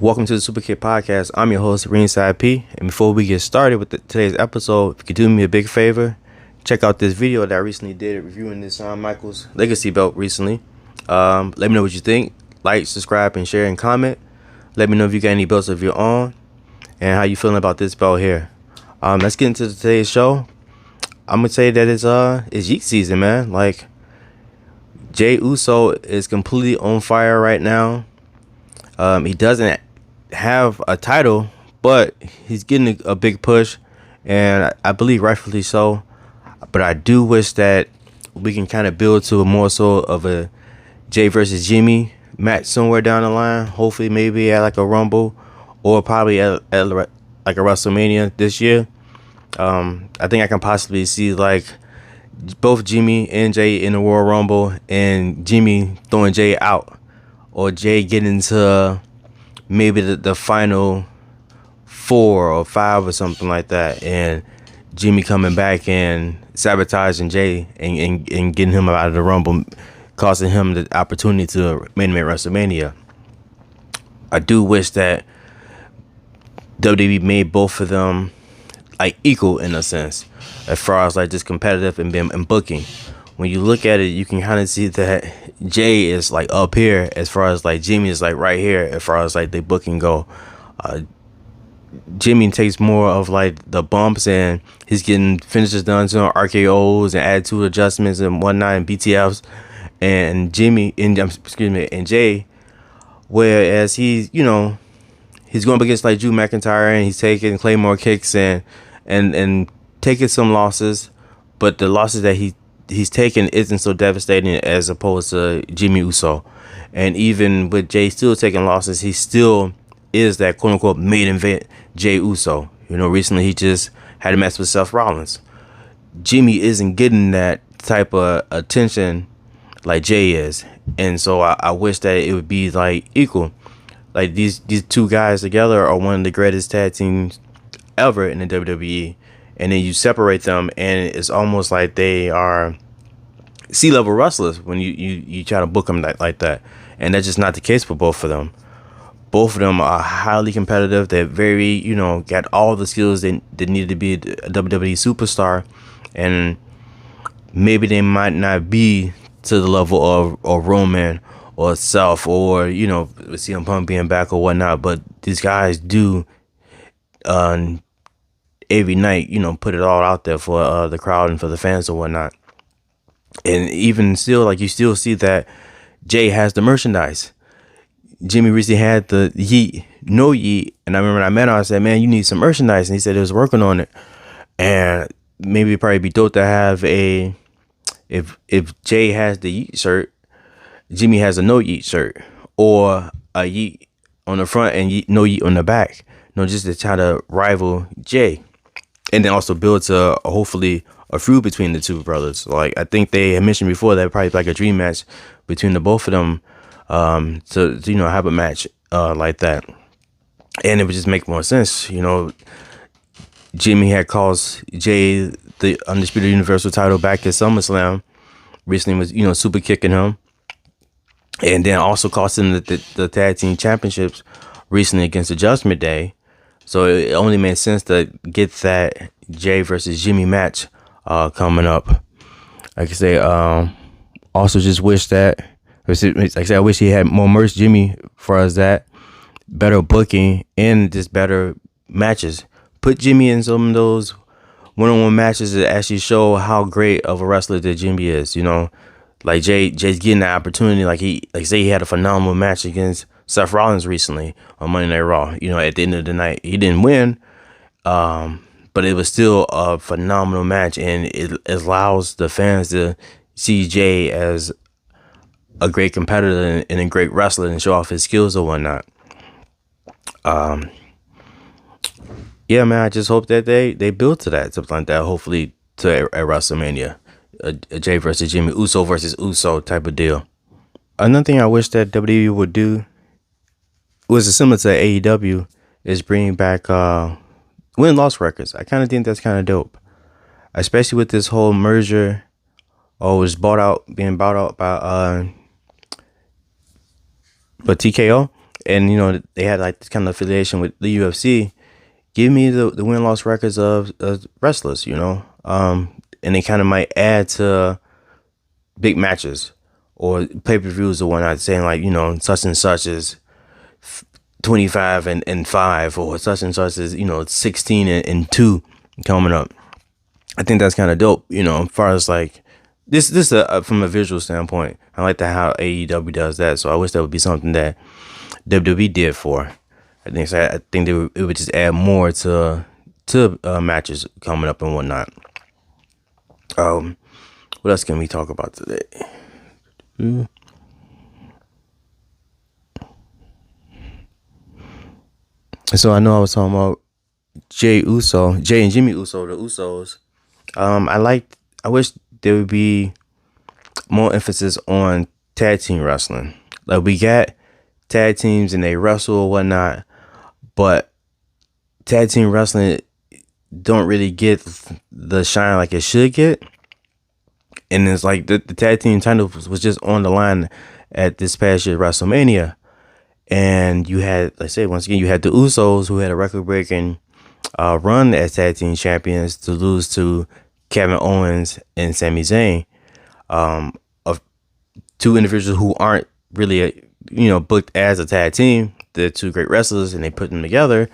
Welcome to the Superkick podcast. I'm your host, Ringside P. And before we get started with today's episode, if you could do me a big favor, check out this video that I recently did reviewing this Shawn Michaels Legacy belt recently. Let me know what you think. Like, subscribe, and share, and comment. Let me know if you got any belts of your own and how you feeling about this belt here. Let's get into today's show. I'm gonna say that it's Yeet season, man. Like, Jey Uso is completely on fire right now. He doesn't have a title, but he's getting a big push, and I believe rightfully so. But I do wish that we can kind of build to a more so of a Jey versus Jimmy match somewhere down the line. Hopefully, maybe at like a Rumble, or probably at like a WrestleMania this year. I think I can possibly see like both Jimmy and Jey in the Royal Rumble, and Jimmy throwing Jey out, or Jey getting to maybe the final 4 or 5 or something like that, and Jimmy coming back and sabotaging Jey and getting him out of the Rumble, causing him the opportunity to main event WrestleMania. I do wish that WWE made both of them like equal in a sense, as far as like just competitive and booking. When you look at it, you can kind of see that Jey is like up here, as far as like Jimmy is like right here, as far as like the booking go. Jimmy takes more of like the bumps, and he's getting finishes done to RKOs and attitude adjustments and whatnot, and BTFs. And and Jey, whereas he's going up against like Drew McIntyre, and he's taking Claymore kicks and taking some losses, but the losses that he's taken isn't so devastating as opposed to Jimmy Uso. And even with Jey still taking losses, he still is that quote unquote main event Jey Uso. Recently he just had a match with Seth Rollins. Jimmy isn't getting that type of attention like Jey is, and so I wish that it would be like equal. Like these two guys together are one of the greatest tag teams ever in the WWE, and then you separate them, and it's almost like they are C-level wrestlers when you try to book them like that. And that's just not the case for both of them. Both of them are highly competitive. They're very, got all the skills they needed to be a WWE superstar, and maybe they might not be to the level of Roman or Seth, or with CM Punk being back or whatnot. But these guys do every night, put it all out there for the crowd and for the fans or whatnot. And even still, like, you still see that Jey has the merchandise. Jimmy recently had the Yeet, no Yeet, and I remember when I met him, I said, "Man, you need some merchandise," and he said he was working on it. And maybe it'd probably be dope to have if Jey has the Yeet shirt, Jimmy has a no Yeet shirt, or a Yeet on the front and no Yeet on the back. Just to try to rival Jey, and then also build to hopefully a feud between the two brothers. Like, I think they had mentioned before that probably like a dream match between the both of them, to have a match like that, and it would just make more sense. Jimmy had cost Jey the Undisputed Universal title back at SummerSlam recently, was super kicking him, and then also cost him the tag team championships recently against the Judgment Day. So it only made sense to get that Jey versus Jimmy match coming up. Like I say, also just wish that, like I said, I wish he had more merch, Jimmy, for us that better booking and just better matches. Put Jimmy in some of those one-on-one matches that actually show how great of a wrestler that Jimmy is. Like Jey's getting that opportunity. Like say he had a phenomenal match against Seth Rollins recently on Monday Night Raw. At the end of the night, he didn't win, but it was still a phenomenal match, and it allows the fans to see Jey as a great competitor and a great wrestler and show off his skills or whatnot. Yeah, man, I just hope that they build to that, something like that, hopefully to a WrestleMania, a Jey versus Jimmy, Uso versus Uso type of deal. Another thing I wish that WWE would do was similar to AEW, is bring back win-loss records. I kind of think that's kind of dope, especially with this whole merger, or was being bought out by TKO. and they had like this kind of affiliation with the UFC. Give me the win loss records of wrestlers, and they kind of might add to big matches or pay per views or whatnot, saying like such and such is 25 and 5, or such and such is 16 and 2 coming up. I think that's kind of dope, as far as like this from a visual standpoint. I like that how AEW does that, so I wish that would be something that WWE did for. I think it would just add more to matches coming up and whatnot. What else can we talk about today? So I know I was talking about Jay and Jimmy Uso, the Usos. I wish there would be more emphasis on tag team wrestling. Like, we got tag teams and they wrestle or whatnot, but tag team wrestling don't really get the shine like it should get. And it's like the tag team title was just on the line at this past year's WrestleMania. And you had, let's say, once again, you had the Usos, who had a record-breaking run as tag team champions, to lose to Kevin Owens and Sami Zayn, of two individuals who aren't really, booked as a tag team. They're two great wrestlers, and they put them together.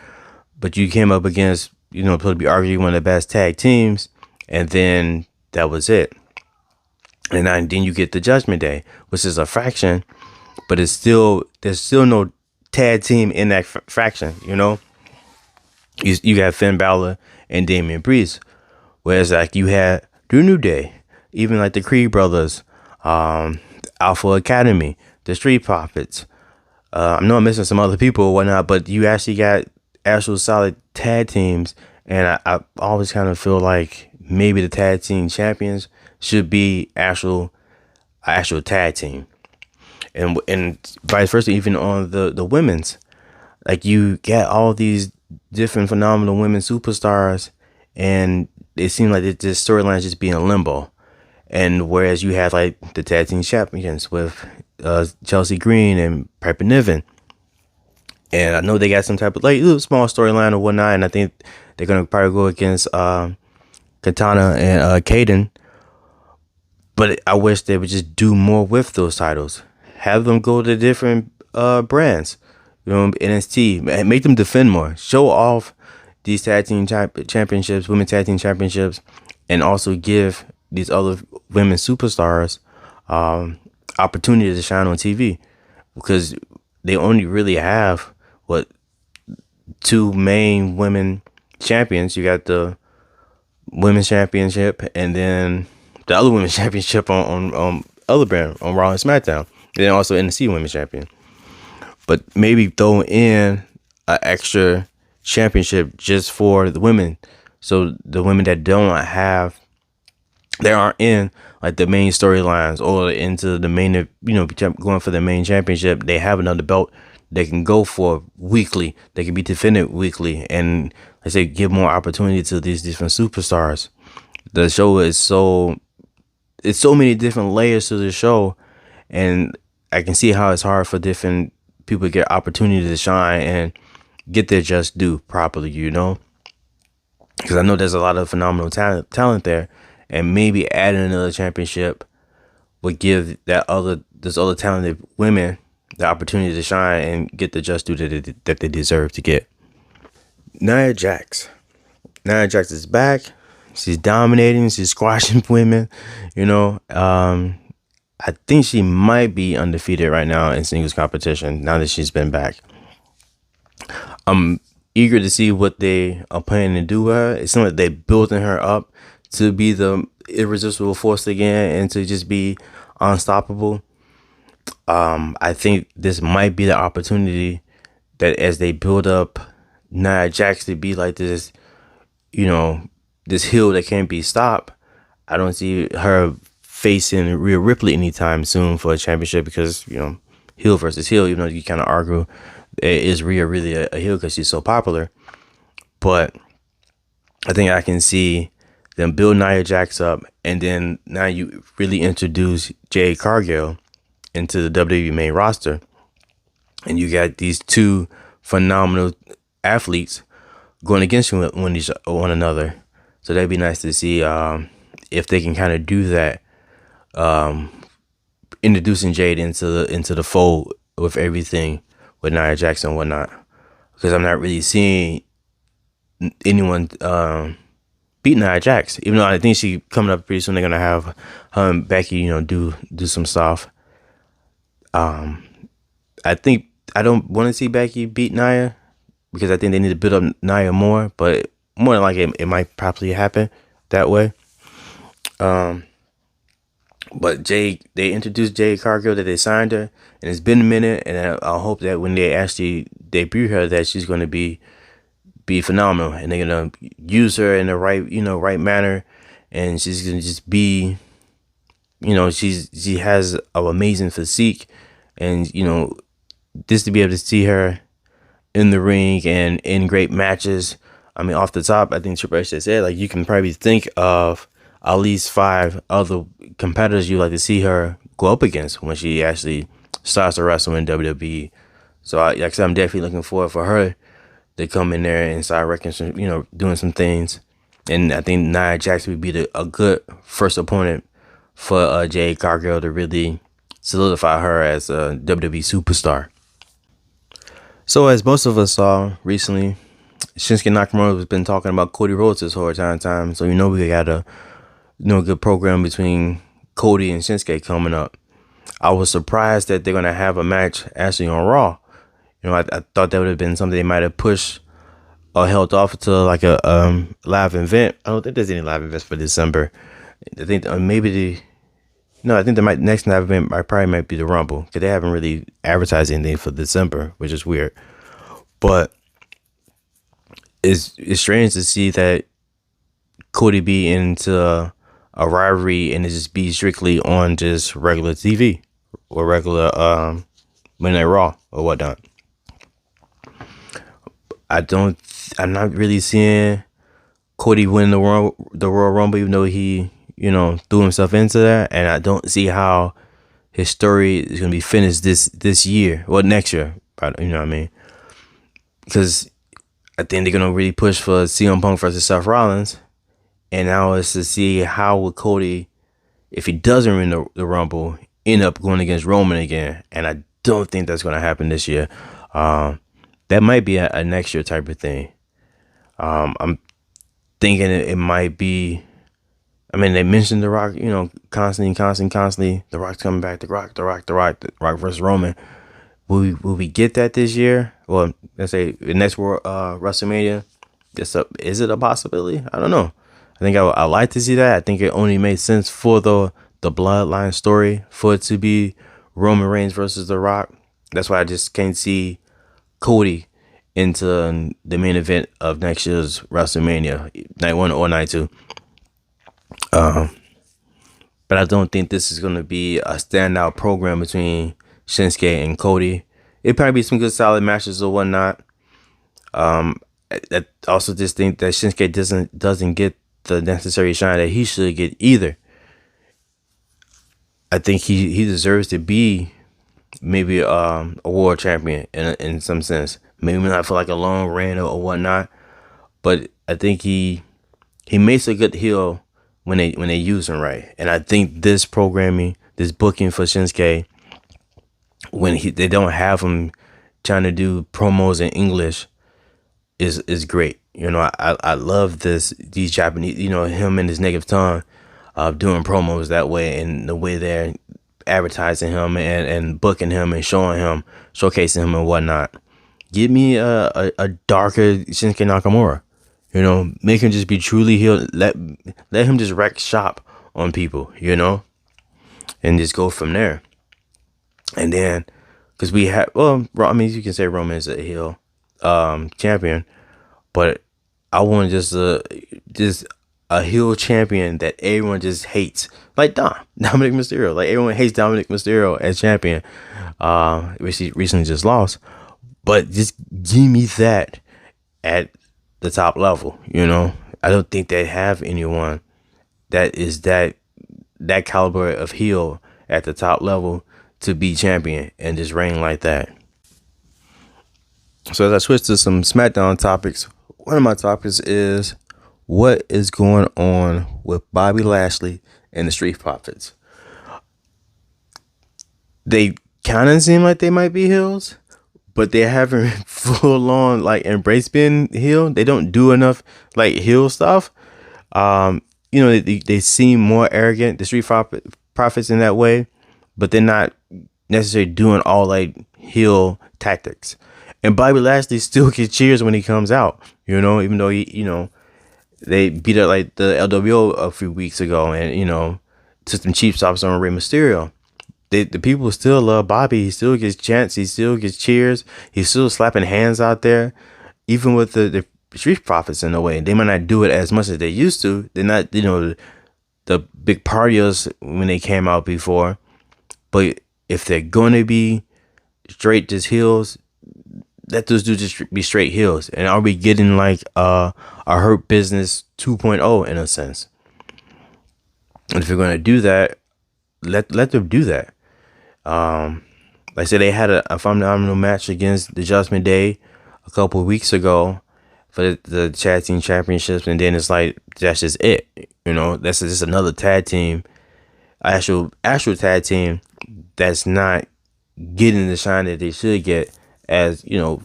But you came up against, supposed to be arguably one of the best tag teams, and then that was it. And then you get the Judgment Day, which is a faction, but there's still no tag team in that faction. You got Finn Balor and Damian Priest, whereas like you had the New Day, even like the Creed brothers, Alpha Academy, the Street Profits. I know I'm missing some other people or whatnot, but you actually got actual solid tag teams, and I always kind of feel like maybe the tag team champions should be actual tag team, and vice versa. Even on the women's, like, you get all these different phenomenal women superstars, and it seems like this storyline is just being in limbo. And whereas you had like the tag team champions with Chelsea Green and Piper Niven, and I know they got some type of like little small storyline or whatnot, and I think they're gonna probably go against Katana and Kaden. But I wish they would just do more with those titles. Have them go to different brands, NXT, make them defend more, show off these tag team championships, women tag team championships, and also give these other women superstars opportunity to shine on TV, because they only really have two main women champions. You got the women's championship, and then the other women's championship on other brand on Raw and SmackDown, and then also NXT women's champion. But maybe throw in an extra championship just for the women, so the women that they aren't in like the main storylines or into the main, going for the main championship, they have another belt they can go for weekly. They can be defended weekly, and I say give more opportunity to these different superstars. The show is so many different layers to the show, and I can see how it's hard for different people to get opportunity to shine and get their just due properly, because I know there's a lot of phenomenal talent there, and maybe adding another championship would give those other talented women the opportunity to shine and get the just due that they deserve to get. Nia Jax is back. She's dominating. She's squashing women. I think she might be undefeated right now in singles competition now that she's been back. I'm eager to see what they are planning to do with her. It seems like they're building her up to be the irresistible force again and to just be unstoppable. I think this might be the opportunity that as they build up Nia Jax to be like this, this heel that can't be stopped. I don't see her facing Rhea Ripley anytime soon for a championship, because heel versus heel, even though you kind of argue, is Rhea really a heel because she's so popular? But I think I can see them build Nia Jax up, and then now you really introduce Jade Cargill into the WWE main roster, and you got these two phenomenal athletes going against one another. So that'd be nice to see if they can kind of do that, introducing Jade into the fold with everything with Nia Jax and whatnot. Because I'm not really seeing anyone beat Nia Jax, even though I think she coming up pretty soon. They're gonna have her and Becky, do some stuff. I think I don't want to see Becky beat Nia because I think they need to build up Nia more, but more than likely it might probably happen that way. But they introduced Jade Cargill, that they signed her, and it's been a minute, and I hope that when they actually debut her, that she's going to be phenomenal, and they're gonna use her in the right manner, and she's gonna just be, she has an amazing physique, and just to be able to see her in the ring and in great matches. I mean, off the top, I think Triple H said, like, you can probably think of at least 5 other competitors you like to see her go up against when she actually starts to wrestle in WWE. So like I said, I'm definitely looking forward for her to come in there and start wrecking some, doing some things. And I think Nia Jax would be a good first opponent for Jade Cargill to really solidify her as a WWE superstar. So as most of us saw recently, Shinsuke Nakamura has been talking about Cody Rhodes this whole time. So we got a good program between Cody and Shinsuke coming up. I was surprised that they're gonna have a match actually on Raw. I thought that would have been something they might have pushed or held off to like a live event. I don't think there's any live events for December. I think I think the next live event might be the Rumble, because they haven't really advertised anything for December, which is weird. But it's strange to see that Cody be into a rivalry and it just be strictly on just regular TV or regular Monday Night Raw or whatnot. I'm not really seeing Cody win the Royal Rumble, even though he, threw himself into that. And I don't see how his story is going to be finished this year or next year. You know what I mean? Because I think they're going to really push for CM Punk versus Seth Rollins. And now it's to see how will Cody, if he doesn't win the Rumble, end up going against Roman again. And I don't think that's going to happen this year. That might be a next year type of thing. I'm thinking it might be. I mean, they mentioned The Rock, constantly. The Rock's coming back. The Rock versus Roman. Will we get that this year? Or let's say the next WrestleMania? Is it a possibility? I don't know. I think I like to see that. I think it only made sense for the bloodline story for it to be Roman Reigns versus The Rock. That's why I just can't see Cody into the main event of next year's WrestleMania, night 1 or night 2. But I don't think this is going to be a standout program between Shinsuke and Cody. It'd probably be some good solid matches or whatnot. I also just think that Shinsuke doesn't get the necessary shine that he should get either. I think he deserves to be maybe a world champion in some sense. Maybe not for like a long reign or whatnot, but I think he makes a good heel when they use him right. And I think this programming, this booking for Shinsuke, when they don't have him trying to do promos in English, is great. I love these Japanese, him and his native tongue of doing promos that way, and the way they're advertising him and booking him and showcasing him and whatnot. Give me a darker Shinsuke Nakamura. Make him just be truly healed. Let him just wreck shop on people, and just go from there. And then, because we have, you can say Roman is a heel champion, but I want just a heel champion that everyone just hates, like Dominic Mysterio. Like, everyone hates Dominic Mysterio as champion, which he recently just lost. But just give me that at the top level. I don't think they have anyone that is that caliber of heel at the top level to be champion and just reign like that. So as I switch to some SmackDown topics, one of my topics is what is going on with Bobby Lashley and the Street Profits. They kind of seem like they might be heels, but they haven't full on like embraced being heel. They don't do enough like heel stuff. They seem more arrogant, the Profits in that way, but they're not necessarily doing all like heel tactics. And Bobby Lashley still gets cheers when he comes out, even though they beat up like the LWO a few weeks ago and, took some cheap stops on Rey Mysterio. The people still love Bobby. He still gets chants. He still gets cheers. He's still slapping hands out there, even with the Street Profits in a way. They might not do it as much as they used to. They're not, the big partiers when they came out before. But if they're going to be straight just heels, let those dudes just be straight heels. And are we getting like a Hurt Business 2.0 in a sense? And if you're going to do that, let them do that. Like I said, they had a phenomenal match against the Judgment Day a couple of weeks ago for the tag team championships, and then it's like that's just it. That's just another tag team, actual tag team that's not getting the shine that they should get, as we're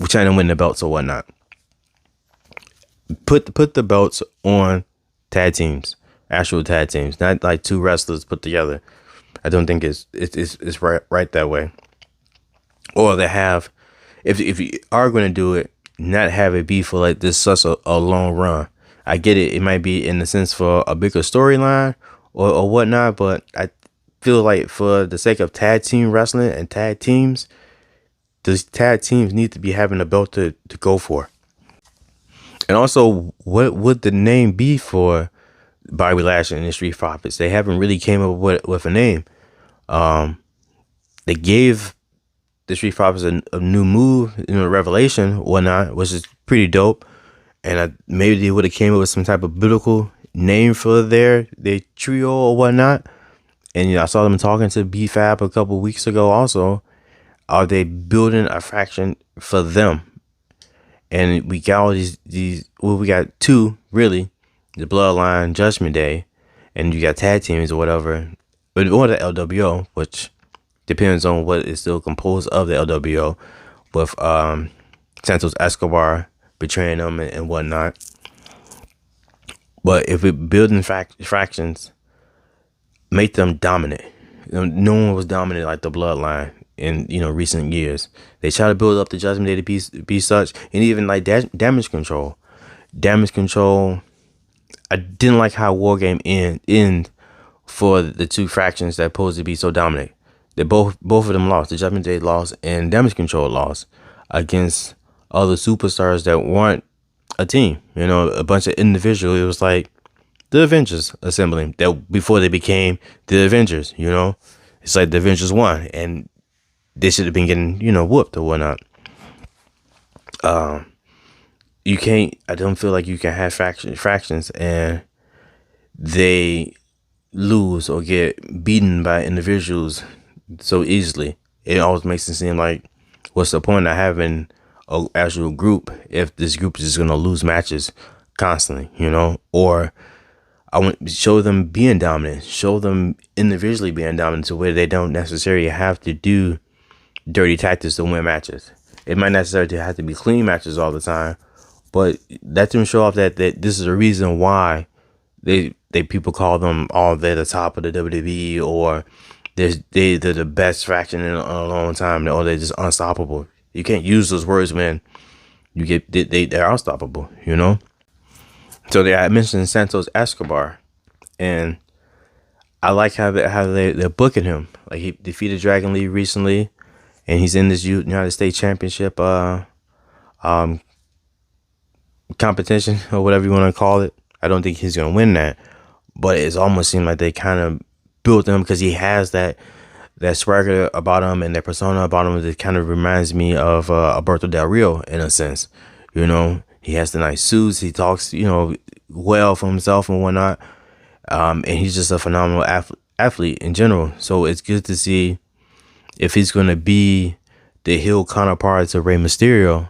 trying to win the belts or whatnot. Put the belts on tag teams, actual tag teams, not like two wrestlers put together. I don't think it's right that way. Or they have, if you are going to do it, not have it be for like this such a long run. I get it. It might be in the sense for a bigger storyline or whatnot, but I feel like for the sake of tag team wrestling and tag teams, those tag teams need to be having a belt to go for. And also, what would the name be for Bobby Lashley and the Street Profits? They haven't really came up with a name. They gave the Street Profits a new move, Revelation, whatnot, which is pretty dope. And maybe they would have came up with some type of biblical name for their trio or whatnot. And I saw them talking to B-Fab a couple weeks ago. Also, are they building a faction for them? And we got all these. Well, we got two really. The Bloodline, Judgment Day, and you got tag teams or whatever, or the LWO, which depends on what is still composed of the LWO, with Santos Escobar betraying them and whatnot. But if we're building fractions, make them dominant. No one was dominant like the Bloodline in recent years. They try to build up the Judgment Day to be such, and even like Damage Control. I didn't like how War Game end for the two fractions that supposed to be so dominant. They both of them lost. The Judgment Day lost and Damage Control lost against other superstars that weren't a team. A bunch of individuals. It was like the Avengers assembling that before they became the Avengers. It's like the Avengers won and they should have been getting whooped or whatnot. You can't. I don't feel like you can have fractions and they lose or get beaten by individuals so easily. It always makes it seem like, what's the point of having an actual group if this group is just gonna lose matches constantly? Or I want to show them being dominant, show them individually being dominant to where they don't necessarily have to do dirty tactics to win matches. It might necessarily have to be clean matches all the time. But let them show off that this is a reason why they people call them they're the top of the WWE, or they're the best faction in a long time, or they're just unstoppable. You can't use those words when you get they're unstoppable. So I mentioned Santos Escobar, and I like how they're booking him. Like he defeated Dragon Lee recently, and he's in this United States Championship competition or whatever you want to call it. I don't think he's gonna win that, but it's almost seemed like they kind of built him because he has that swagger about him and that persona about him that kind of reminds me of Alberto Del Rio in a sense. He has the nice suits. He talks well for himself and whatnot, and he's just a phenomenal athlete in general. So it's good to see if he's gonna be the heel counterpart to Rey Mysterio.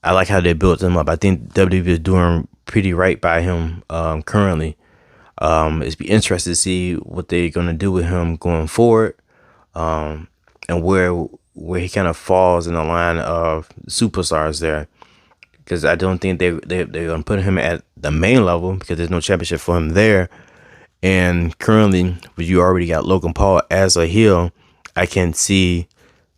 I like how they built him up. I think WWE is doing pretty right by him currently. It's be interested to see what they're gonna do with him going forward, and where he kind of falls in the line of superstars there. Because I don't think they're gonna put him at the main level because there's no championship for him there. And currently, you already got Logan Paul as a heel. I can't see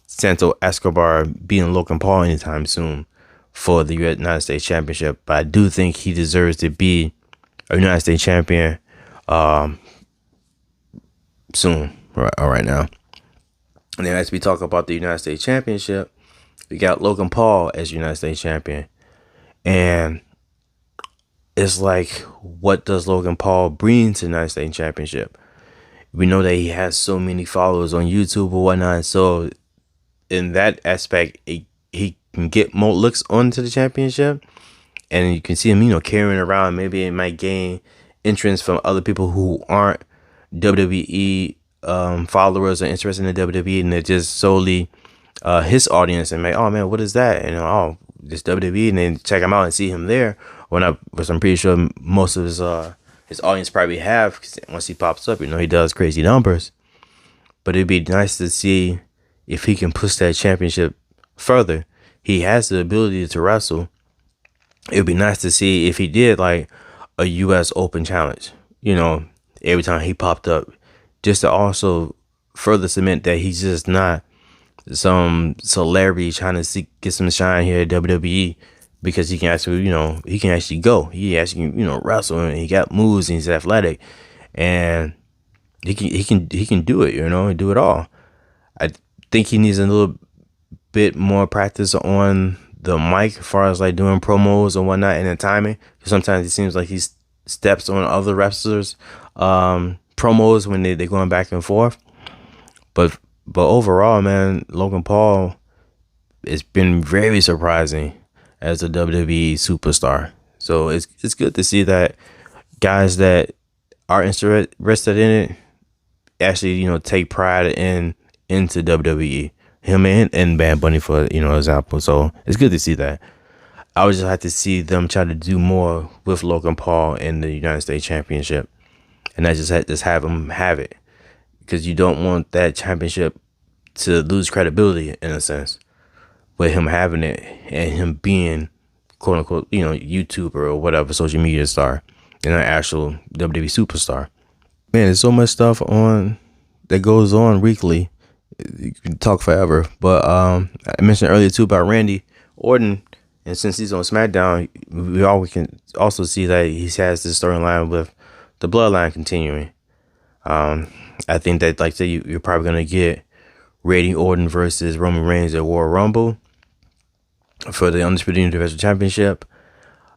Santo Escobar being Logan Paul anytime soon for the United States Championship. But I do think he deserves to be a United States champion soon, right now. And then as we talk about the United States Championship, we got Logan Paul as United States champion. And it's like, what does Logan Paul bring to the United States Championship? We know that he has so many followers on YouTube or whatnot. So in that aspect, he can get more looks onto the championship. And you can see him, carrying around. Maybe it might gain entrance from other people who aren't WWE followers or interested in the WWE, and they're just solely his audience, and like, oh man, what is that? And oh, this WWE, and then check him out and see him there. Which I'm pretty sure most of his audience probably have, because once he pops up, he does crazy numbers. But it'd be nice to see if he can push that championship further. He has the ability to wrestle. It would be nice to see if he did like a U.S. Open challenge, every time he popped up, just to also further cement that he's just not some celebrity trying to get some shine here at WWE, because he can actually, go. He actually, wrestle, and he got moves, and he's athletic, and he can do it, do it all. I think he needs a little bit more practice on the mic as far as like doing promos and whatnot, and the timing. Sometimes it seems like he steps on other wrestlers' promos when they're going back and forth. But overall, man, Logan Paul has been very surprising as a WWE superstar. So it's good to see that guys that are interested in it actually, take pride into WWE. Him and Bad Bunny, for example. So it's good to see that. I would just like to see them try to do more with Logan Paul in the United States Championship, and not just have him have it, because you don't want that championship to lose credibility in a sense with him having it and him being quote unquote YouTuber or whatever, social media star, and an actual WWE superstar. Man, there's so much stuff that goes on weekly. You can talk forever, but I mentioned earlier too about Randy Orton, and since he's on Smackdown, we can also see that he has this storyline with the Bloodline continuing. I think that, like I said, you're probably gonna get Randy Orton versus Roman Reigns at Royal Rumble for the Undisputed Universal Championship,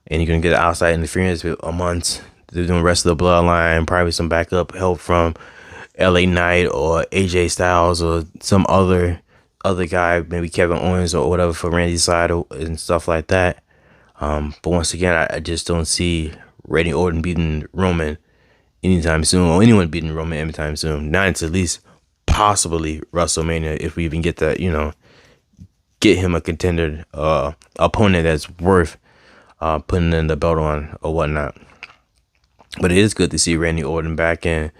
and you're gonna get outside interference amongst the rest of the Bloodline, probably some backup help from LA Knight or AJ Styles or some other guy, maybe Kevin Owens or whatever for Randy's side and stuff like that. But once again, I just don't see Randy Orton beating Roman anytime soon, or anyone beating Roman anytime soon. Not until at least possibly WrestleMania, if we even get that, get him a contender opponent that's worth putting in the belt on or whatnot. But it is good to see Randy Orton back and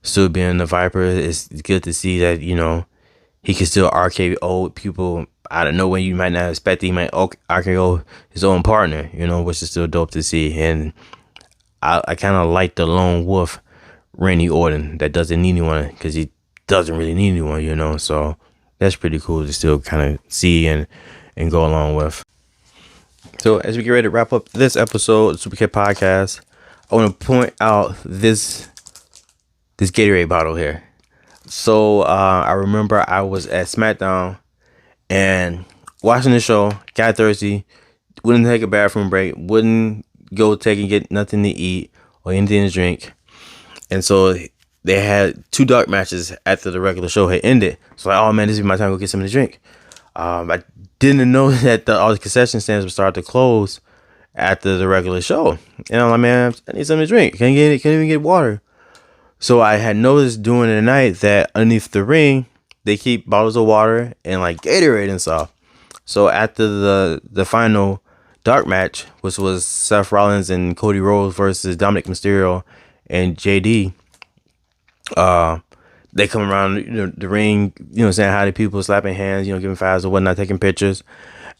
still being the Viper. It's good to see that, he can still RKO people out of nowhere. You might not expect he might RKO his own partner, which is still dope to see. And I kind of like the lone wolf Randy Orton that doesn't need anyone, because he doesn't really need anyone, so that's pretty cool to still kind of see and go along with. So as we get ready to wrap up this episode of the Superkick podcast, I want to point out this Gatorade bottle here. So I remember I was at Smackdown and watching the show, got thirsty, wouldn't take a bathroom break, wouldn't go take and get nothing to eat or anything to drink. And so they had 2 dark matches after the regular show had ended. So like, oh man, this is my time to go get something to drink. I didn't know that all the concession stands would start to close after the regular show. And I'm like, man, I need something to drink. Can't even get water. So I had noticed during the night that underneath the ring, they keep bottles of water and like Gatorade and stuff. So after the final dark match, which was Seth Rollins and Cody Rhodes versus Dominic Mysterio and JD, uh, they come around the ring, saying hi to people, slapping hands, giving fives or whatnot, taking pictures.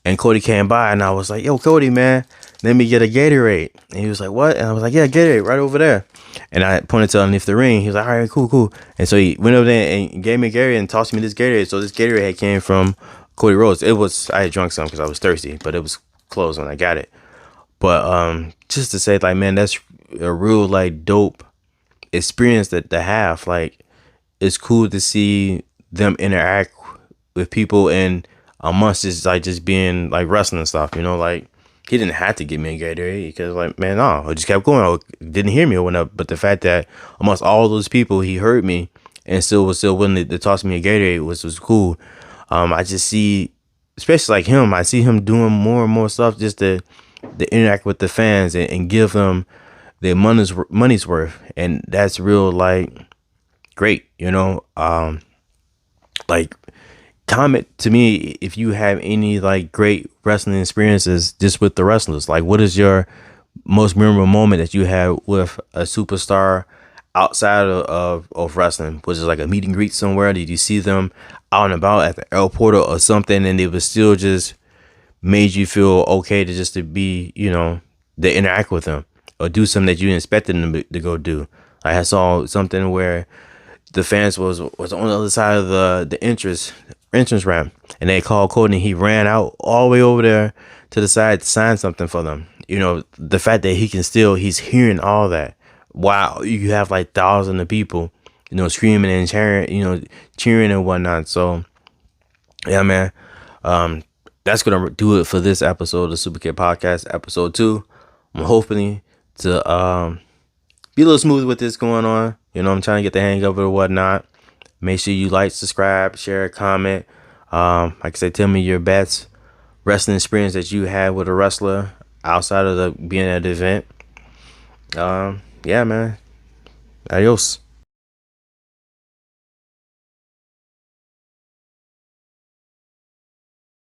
And Cody came by, and I was like, "Yo, Cody, man, let me get a Gatorade." And he was like, "What?" And I was like, "Yeah, Gatorade, right over there." And I pointed to underneath the ring. He was like, "All right, cool, cool." And so he went over there and gave me a Gatorade and tossed me this Gatorade. So this Gatorade had came from Cody Rhodes. I had drunk some because I was thirsty, but it was closed when I got it. But just to say, like, man, that's a real like dope experience to have. Like, it's cool to see them interact with people and amongst just being like wrestling and stuff. Like, he didn't have to give me a Gatorade because, like, man, no, I just kept going. I didn't hear me or whatnot. But the fact that amongst all those people, he heard me and was still willing to toss me a Gatorade was cool. I just see, especially like him, I see him doing more and more stuff just to interact with the fans and give them their money's worth, and that's real like great. Like, comment to me if you have any like great wrestling experiences just with the wrestlers. Like, what is your most memorable moment that you had with a superstar outside of wrestling? Was it like a meet and greet somewhere? Did you see them out and about at the airport or something, and it was still just made you feel okay to be, to interact with them or do something that you expected them to go do? Like, I saw something where the fans was on the other side of the entrance ramp, and they called Cody, and he ran out all the way over there to the side to sign something for them. The fact that he's hearing all that. Wow, you have like thousands of people, screaming and cheering and whatnot. So, yeah, man. That's gonna do it for this episode of the Superkick Podcast, episode 2. I'm hoping to be a little smooth with this going on. I'm trying to get the hang of it or whatnot. Make sure you like, subscribe, share, comment. Like I said, tell me your best wrestling experience that you had with a wrestler outside of being at the event. Yeah, man. Adios.